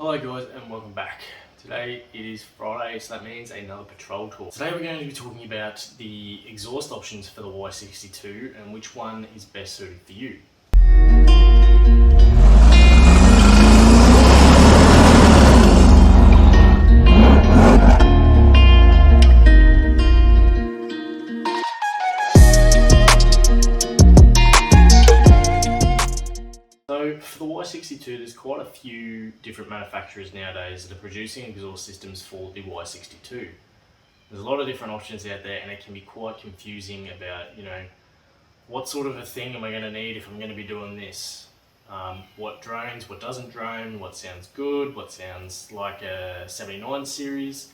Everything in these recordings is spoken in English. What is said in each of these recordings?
Hello guys and welcome back. Today it is Friday, so that means another patrol tour. Today we're going to be talking about the exhaust options for the Y62 and which one is best suited for you. So for the Y62, there's quite a few different manufacturers nowadays that are producing exhaust systems for the Y62. There's a lot of different options out there and it can be quite confusing about, what sort of a thing am I going to need if I'm going to be doing this? What drones, what doesn't drone, what sounds good, what sounds like a 79 series.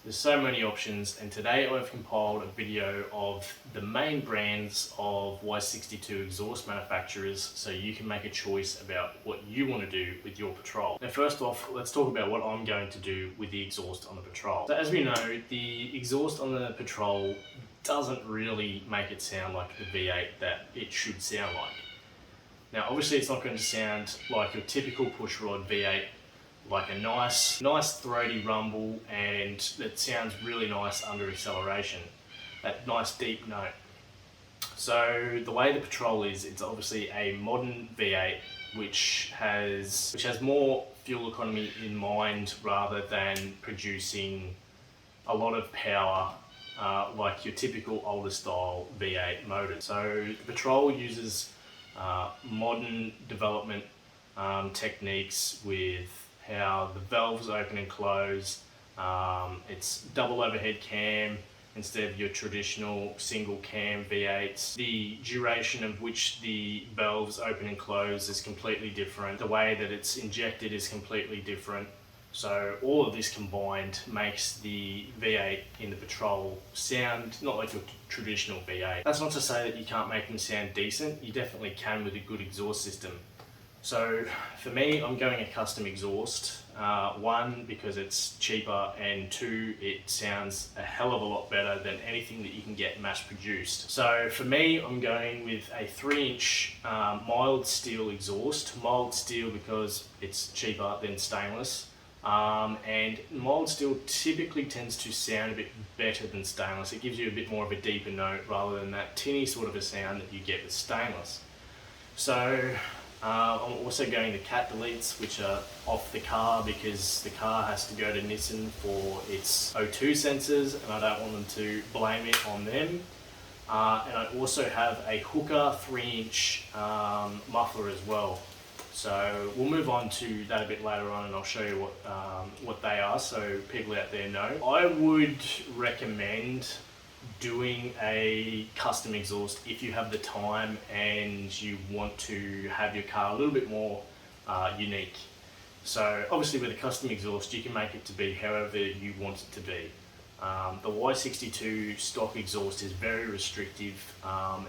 There's so many options, and today I've compiled a video of the main brands of Y62 exhaust manufacturers so you can make a choice about what you want to do with your patrol. Now first off, let's talk about what I'm going to do with the exhaust on the patrol. So as we know, the exhaust on the patrol doesn't really make it sound like the V8 that it should sound like. Now obviously it's not going to sound like your typical pushrod V8, like a nice throaty rumble, and it sounds really nice under acceleration, that nice deep note. So the way the patrol is, it's obviously a modern V8 which has more fuel economy in mind rather than producing a lot of power like your typical older style V8 motors. So the patrol uses modern development techniques with how the valves open and close. It's double overhead cam instead of your traditional single cam V8s. The duration of which the valves open and close is completely different. The way that it's injected is completely different. So all of this combined makes the V8 in the patrol sound not like your traditional V8. That's not to say that you can't make them sound decent. You definitely can with a good exhaust system. So for me, I'm going a custom exhaust. One, because it's cheaper, and two, it sounds a hell of a lot better than anything that you can get mass produced. So for me, I'm going with a 3-inch mild steel exhaust. Mild steel because it's cheaper than stainless. And mild steel typically tends to sound a bit better than stainless. It gives you a bit more of a deeper note rather than that tinny sort of a sound that you get with stainless. So I'm also going to cat deletes, which are off the car because the car has to go to Nissan for its O2 sensors and I don't want them to blame it on them. And I also have a hooker 3-inch muffler as well. So we'll move on to that a bit later on and I'll show you what they are so people out there know. I would recommend doing a custom exhaust if you have the time and you want to have your car a little bit more unique. So obviously with a custom exhaust you can make it to be however you want it to be. The Y62 stock exhaust is very restrictive,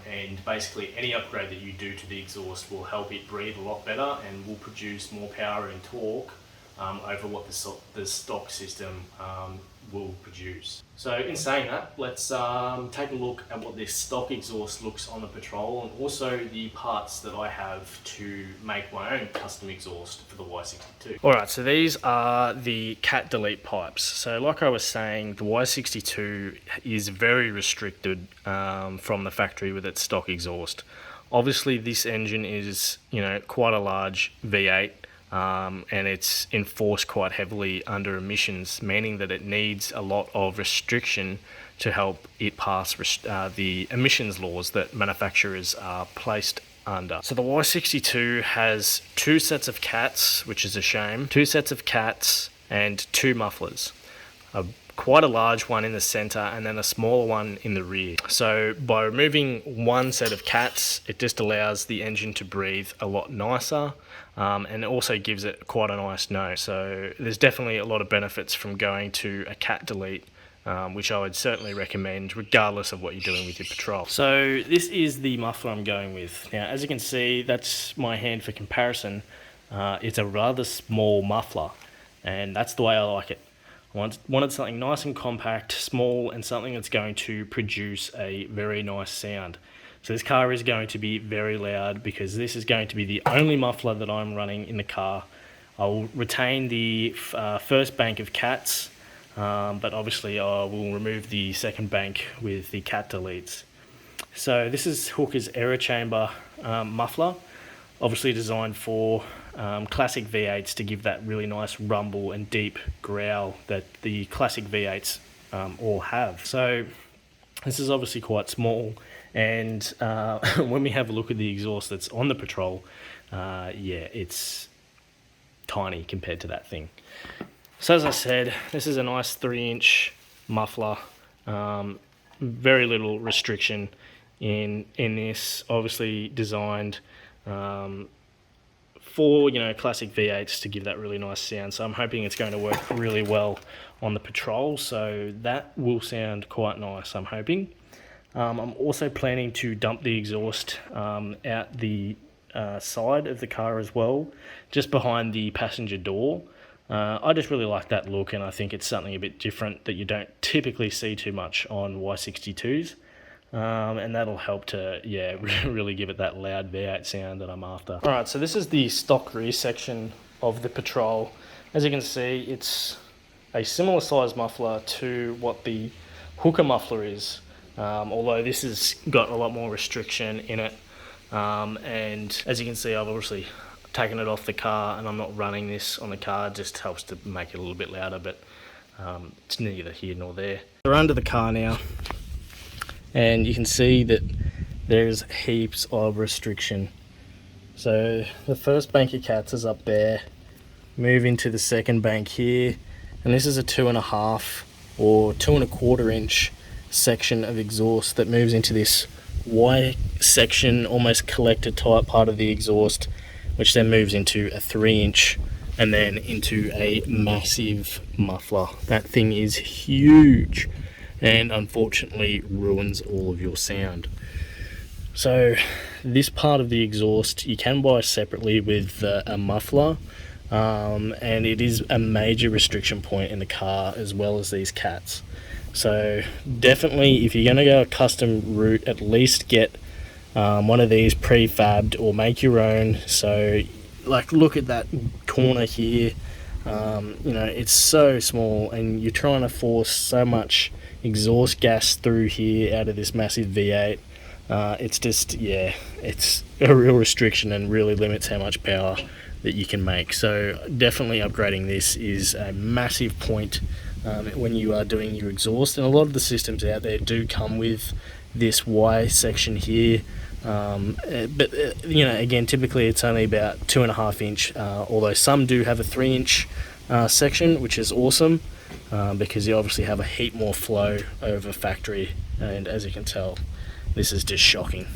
and basically any upgrade that you do to the exhaust will help it breathe a lot better and will produce more power and torque over what the stock system will produce. So in saying that, let's take a look at what this stock exhaust looks on the patrol and also the parts that I have to make my own custom exhaust for the Y62. Alright, so these are the cat delete pipes. So like I was saying, the Y62 is very restricted from the factory with its stock exhaust. Obviously this engine is, quite a large V8. And it's enforced quite heavily under emissions, meaning that it needs a lot of restriction to help it pass the emissions laws that manufacturers are placed under. So the Y62 has 2 sets of cats, which is a shame, 2 sets of cats and 2 mufflers. Quite a large one in the center and then a smaller one in the rear. So by removing 1 set of cats, it just allows the engine to breathe a lot nicer, and it also gives it quite a nice note. So there's definitely a lot of benefits from going to a cat delete, which I would certainly recommend regardless of what you're doing with your patrol. So this is the muffler I'm going with. Now as you can see, that's my hand for comparison. It's a rather small muffler and that's the way I like it. I wanted something nice and compact, small, and something that's going to produce a very nice sound. So this car is going to be very loud because this is going to be the only muffler that I'm running in the car. I'll retain the first bank of cats, but obviously I will remove the second bank with the cat deletes. So this is Hooker's Error Chamber muffler, obviously designed for classic V8s to give that really nice rumble and deep growl that the classic V8s all have. So this is obviously quite small, and when we have a look at the exhaust that's on the Patrol, yeah, it's tiny compared to that thing. So as I said, this is a nice 3-inch muffler, very little restriction in this, obviously designed for, you know, classic V8s to give that really nice sound. So I'm hoping it's going to work really well on the Patrol, so that will sound quite nice, I'm hoping. I'm also planning to dump the exhaust out the side of the car as well, just behind the passenger door. I just really like that look, and I think it's something a bit different that you don't typically see too much on Y62s. And that'll help to, yeah, really give it that loud V8 sound that I'm after. Alright, so this is the stock rear section of the Patrol. As you can see, it's a similar size muffler to what the Hooker muffler is, although this has got a lot more restriction in it. And as you can see, I've obviously taken it off the car and I'm not running this on the car. It just helps to make it a little bit louder, but it's neither here nor there. We're under the car now, and you can see that there's heaps of restriction. So the first bank of cats is up there, move into the second bank here, and this is a 2.5 or 2.25 inch section of exhaust that moves into this Y section, almost collector type part of the exhaust, which then moves into a 3-inch and then into a massive muffler. That thing is huge and unfortunately ruins all of your sound. So this part of the exhaust you can buy separately with a muffler, and it is a major restriction point in the car as well as these cats. So definitely, if you're going to go a custom route, at least get one of these prefabbed or make your own. So like, look at that corner here, you know, it's so small and you're trying to force so much exhaust gas through here out of this massive V8. It's just, yeah, it's a real restriction and really limits how much power that you can make. So definitely upgrading this is a massive point when you are doing your exhaust, and a lot of the systems out there do come with this Y section here, but you know, again, typically it's only about 2.5 inch, although some do have a 3-inch section, which is awesome, because you obviously have a heap more flow over factory, and as you can tell, this is just shocking.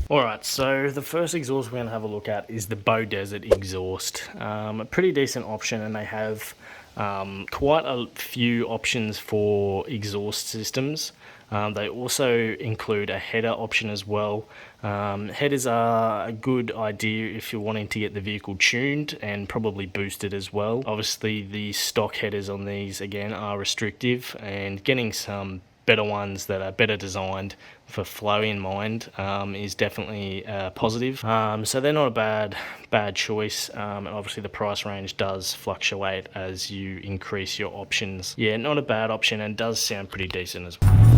Alright, so the first exhaust we're going to have a look at is the Beaudesert exhaust. A pretty decent option, and they have quite a few options for exhaust systems. They also include a header option as well. Headers are a good idea if you're wanting to get the vehicle tuned and probably boosted as well. Obviously the stock headers on these again are restrictive, and getting some better ones that are better designed for flow in mind is definitely positive. So they're not a bad choice, and obviously the price range does fluctuate as you increase your options. Yeah, not a bad option, and does sound pretty decent as well.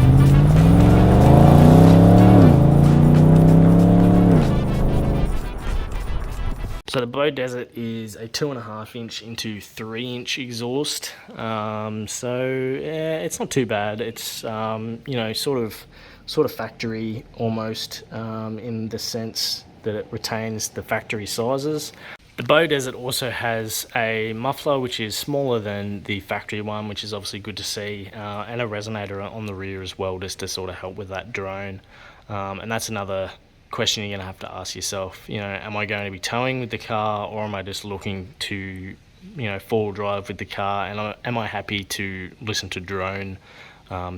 So the Beaudesert is a 2.5 inch into 3-inch exhaust. So yeah, it's not too bad. It's you know, sort of factory almost, in the sense that it retains the factory sizes. The Beaudesert also has a muffler which is smaller than the factory one, which is obviously good to see, and a resonator on the rear as well, just to sort of help with that drone. And that's another question you're going to have to ask yourself. You know, am I going to be towing with the car, or am I just looking to, you know, four-wheel drive with the car, and am I happy to listen to drone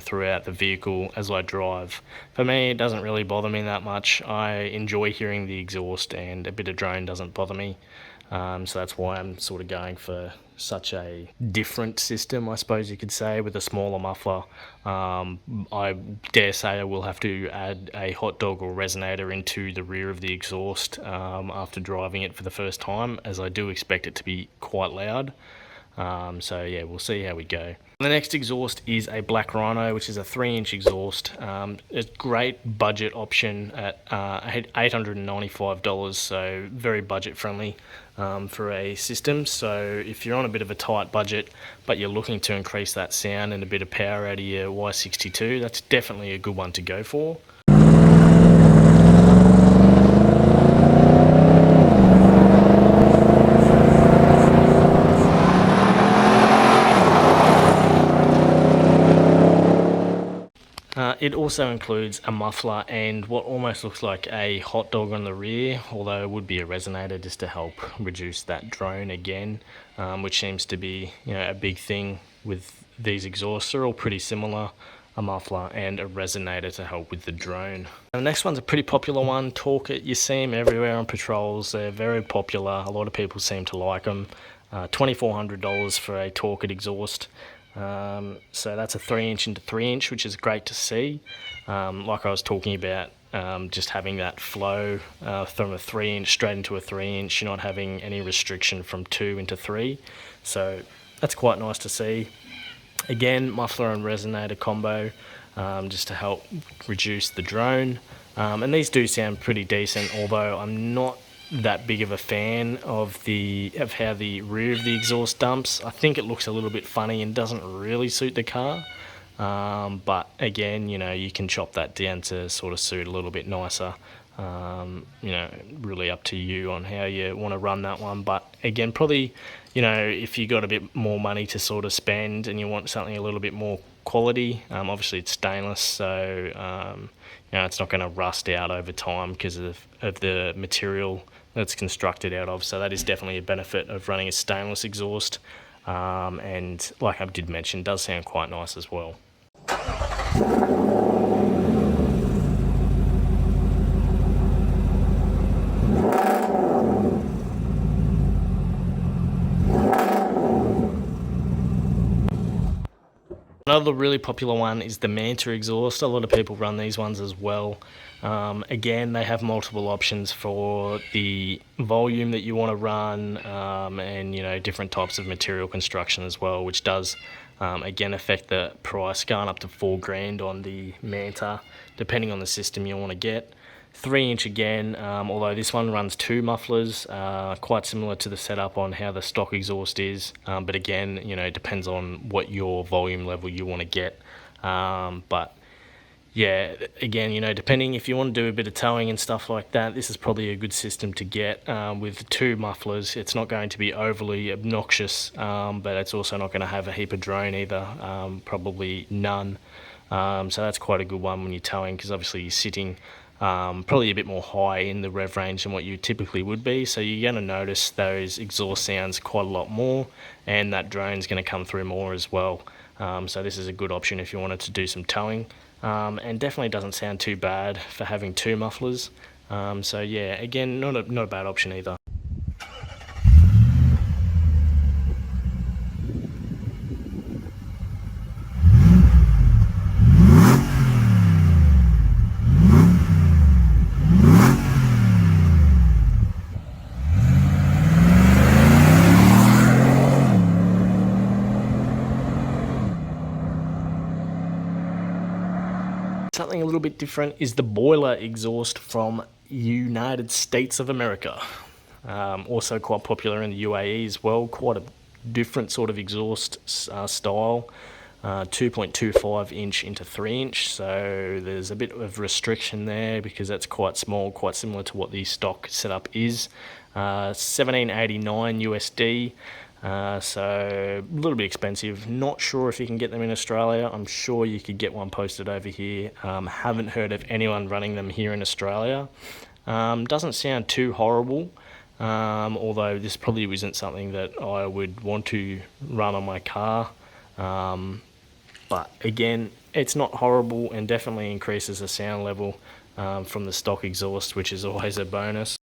throughout the vehicle as I drive? For me, it doesn't really bother me that much. I enjoy hearing the exhaust, and a bit of drone doesn't bother me. So that's why I'm sort of going for such a different system, I suppose you could say, with a smaller muffler. I dare say I will have to add a hot dog or resonator into the rear of the exhaust after driving it for the first time, as I do expect it to be quite loud. So yeah, we'll see how we go. The next exhaust is a Black Rhino, which is a 3-inch exhaust. A great budget option at $895, so very budget friendly for a system. So if you're on a bit of a tight budget, but you're looking to increase that sound and a bit of power out of your Y62, that's definitely a good one to go for. It also includes a muffler and what almost looks like a hot dog on the rear, although it would be a resonator just to help reduce that drone again, which seems to be a big thing with these exhausts. They're all pretty similar, a muffler and a resonator to help with the drone. The next one's a pretty popular one, Torque It. You see them everywhere on patrols. They're very popular. A lot of people seem to like them. $2,400 for a Torque It exhaust. So that's a 3-inch into 3-inch, which is great to see. Like I was talking about, just having that flow from a 3-inch straight into a 3-inch, you're not having any restriction from 2 into 3. So that's quite nice to see. Again, muffler and resonator combo, just to help reduce the drone. And these do sound pretty decent, although I'm not that big of a fan of how the rear of the exhaust dumps. I think it looks a little bit funny and doesn't really suit the car. But again, you can chop that down to sort of suit a little bit nicer. Really up to you on how you want to run that one. But again, probably, if you got a bit more money to sort of spend and you want something a little bit more quality, obviously it's stainless, so it's not going to rust out over time because of the material that's constructed out of. So that is definitely a benefit of running a stainless exhaust. And like I did mention, does sound quite nice as well. Another really popular one is the Manta exhaust. A lot of people run these ones as well. Again, they have multiple options for the volume that you want to run, and different types of material construction as well, which does again affect the price, going up to $4,000 on the Manta, depending on the system you want to get. 3-inch again, although this one runs 2 mufflers, quite similar to the setup on how the stock exhaust is, but again, it depends on what your volume level you want to get. But yeah, again, depending if you want to do a bit of towing and stuff like that, this is probably a good system to get. With 2 mufflers, it's not going to be overly obnoxious, but it's also not going to have a heap of drone either, probably none. So that's quite a good one when you're towing, because obviously you're sitting probably a bit more high in the rev range than what you typically would be, so you're going to notice those exhaust sounds quite a lot more, and that drone's going to come through more as well. So this is a good option if you wanted to do some towing, and definitely doesn't sound too bad for having 2 mufflers. So yeah, again, not a bad option either. Something a little bit different is the Boiler exhaust from United States of America. Also quite popular in the UAE as well, quite a different sort of exhaust style. 2.25 inch into 3 inch, so there's a bit of restriction there because that's quite small, quite similar to what the stock setup is. $17.89 USD. So a little bit expensive. Not sure if you can get them in Australia. I'm sure you could get one posted over here. Haven't heard of anyone running them here in Australia. Doesn't sound too horrible, although this probably isn't something that I would want to run on my car. But again, it's not horrible and definitely increases the sound level from the stock exhaust, which is always a bonus.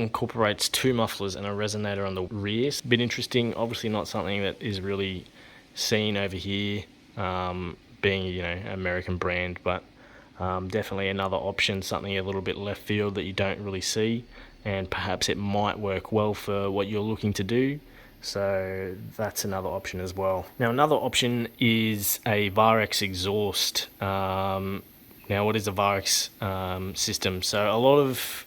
incorporates 2 mufflers and a resonator on the rear. It's a bit interesting, obviously not something that is really seen over here, being, you know, American brand, but definitely another option, something a little bit left field that you don't really see, and perhaps it might work well for what you're looking to do. So that's another option as well. Now another option is a Varex exhaust. Now what is a Varex system? So a lot of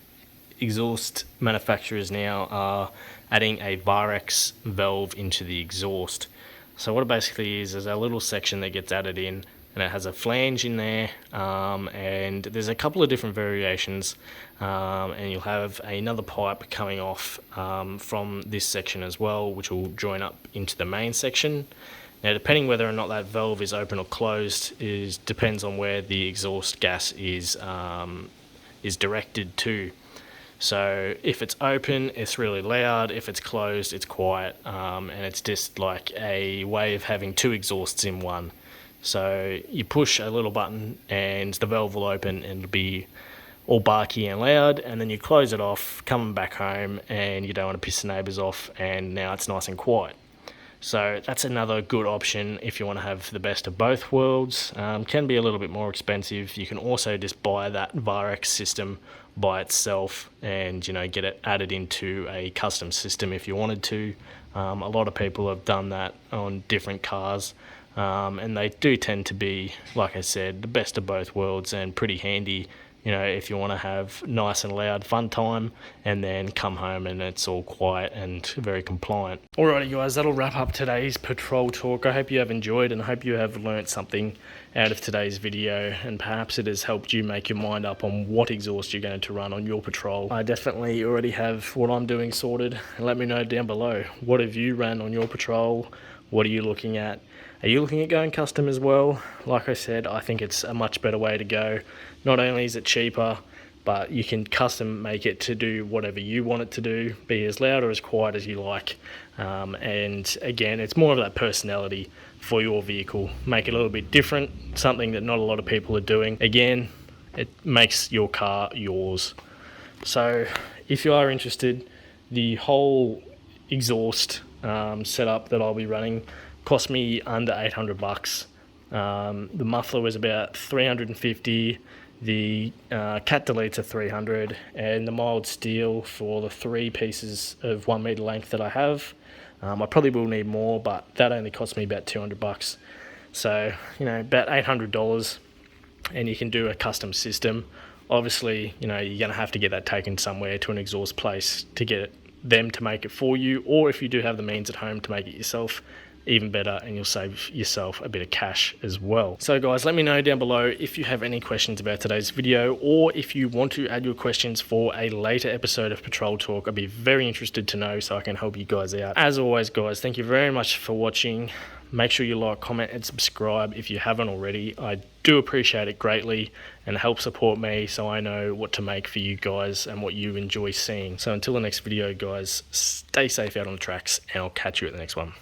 exhaust manufacturers now are adding a Varex valve into the exhaust. So what it basically is a little section that gets added in, and it has a flange in there, and there's a couple of different variations, and you'll have another pipe coming off from this section as well, which will join up into the main section. Now, depending whether or not that valve is open or closed depends on where the exhaust gas is directed to. So if it's open, it's really loud. If it's closed, it's quiet, and it's just like a way of having 2 exhausts in one. So you push a little button and the valve will open and it'll be all barky and loud, and then you close it off, coming back home, and you don't want to piss the neighbours off, and now it's nice and quiet. So that's another good option if you want to have the best of both worlds. Can be a little bit more expensive. You can also just buy that Varex system by itself and, you know, get it added into a custom system if you wanted to. A lot of people have done that on different cars, and they do tend to be, like I said, the best of both worlds and pretty handy, you know, if you want to have nice and loud fun time and then come home and it's all quiet and very compliant. Alrighty guys, that'll wrap up today's patrol talk. I hope you have enjoyed and I hope you have learnt something out of today's video, and perhaps it has helped you make your mind up on what exhaust you're going to run on your patrol. I definitely already have what I'm doing sorted, and let me know down below, what have you ran on your patrol? What are you looking at? Are you looking at going custom as well? Like I said, I think it's a much better way to go. Not only is it cheaper, but you can custom make it to do whatever you want it to do, be as loud or as quiet as you like. And again, it's more of that personality for your vehicle. Make it a little bit different, something that not a lot of people are doing. Again, it makes your car yours. So if you are interested, the whole exhaust setup that I'll be running cost me under 800 bucks. The muffler was about 350, the cat deletes are 300, and the mild steel for the 3 pieces of 1 meter length that I have. I probably will need more, but that only cost me about 200 bucks. So, you know, about $800, and you can do a custom system. Obviously, you know, you're going to have to get that taken somewhere to an exhaust place to get them to make it for you, or if you do have the means at home to make it yourself, even better, and you'll save yourself a bit of cash as well. So guys, let me know down below if you have any questions about today's video, or if you want to add your questions for a later episode of Patrol Talk. I'd be very interested to know so I can help you guys out. As always guys, thank you very much for watching. Make sure you like, comment and subscribe if you haven't already. I do appreciate it greatly and help support me so I know what to make for you guys and what you enjoy seeing. So until the next video guys, stay safe out on the tracks, and I'll catch you at the next one.